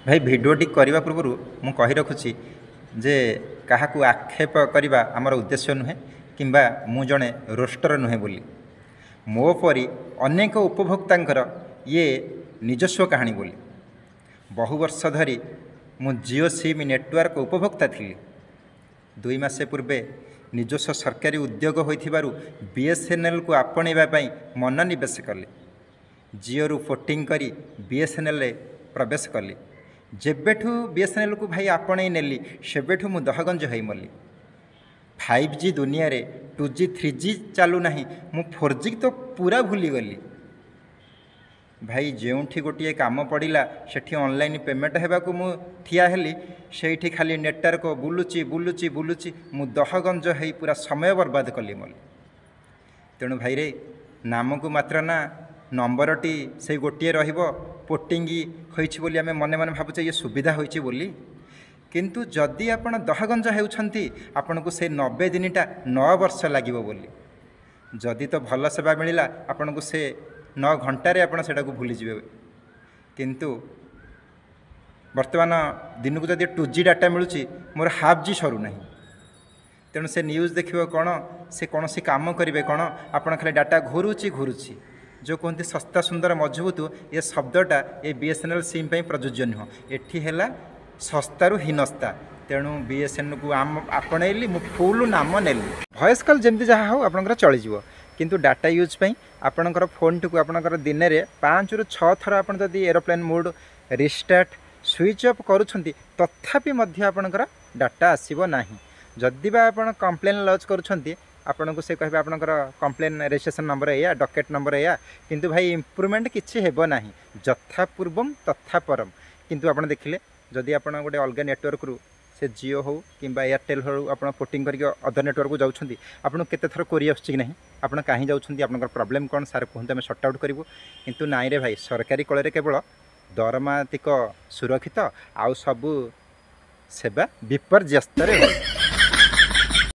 भाई भिडियोटी करने पूर्व मु कही रखुची जे काहाकू आक्षेप करने आमर उद्देश्य नुहे किंबा मु जड़े रोस्टर नुहे बोली मो परी अनेक उपभोक्ता ये निजस्व कहानी बोली बहु वर्ष धरी मु जियो सिम नेटवर्क उपभोक्ता थी 2 मास पूर्वे निजस्व सरकारी उद्योग होइथिबारु बीएसएनएल को आपणैबा मनोनिवेश कले जियो रु पोर्टिंग करी बीएसएनएल प्रवेश कली जेबेठू बीएसएनएल को भाई आपणे नेली सेबेठू मु दहगंज होई मल्ली 5G दुनिया रे 2G 3G चालू नहीं मु 4G तो पूरा भूली गली भाई जोठी गोटे काम पड़ा से ऑनलाइन पेमेंट होगा मु ठिया हेली से खाली नेटवर्क बुलुची बुलुची बुलुची मु दहगंज हो पूरा समय बर्बाद कली मल्ली तेणु भाई रे नाम को मात्र ना नंबरटी से गोटे पोर्टिंग होती आम मन मन भावुचे ये सुविधा होती बोली किंतु जदि आप दहगंज होती आपन को से 90 दिनटा 9 वर्ष लगे बोली जदि तो भल सेवा मिलला आपन को से 9 घंटे आप भूलीजे किंतु वर्तमान दिन को जब 2G डाटा मिलूँ मोर हाफ जी सरू ना तेणु से न्यूज़ देखिए कौन से कौन सी काम करेंगे कौन आपड़ खाली डाटा घुरुची घुरुची जो कहते सस्ता सुंदर मजबूत ये शब्दटा ये बीएसएनएल सिम पे प्रযোज्य नुह एठी हैला सस्तारु हीनस्ता तेणु बीएसएनएल को आपणैली मु फुल नाम नेली वॉइस कॉल जमी जहाँ हो आपंकर चलीज किंतु डाटा यूज पे आपणकर फोन टी आपंकर दिन में 5 ରୁ 6 थर आप aeroplane mode restart switch off करुँच तथापि आपणकर डाटा आसब ना जदि बा आप कंप्लेन लॉन्च करुँच आपन को से कहे आपनकर कंप्लेन रजिस्ट्रेशन नंबर या डॉकेट नंबर या किंतु भाई इम्प्रूवमेंट किसी हेब ना यथा पूर्वम तथा परम किंतु आपन देखिले जदि आपन गोटे अलग नेटवर्क रु से जियो हो कि एयरटेल हो आप पोर्टिंग करके अदर नेटवर्क को जाऊँगी आपन केते थर कोरी आसुछि कि नहीं आपन कहीं जाऊँगी आपनकर प्रॉब्लम कौन सार कहते आम सर्ट आउट करूँ किंतु नाई रे भाई सरकारी कल केवल दरमातिक सुरक्षित आउ सबू सेवा विपर्यस्त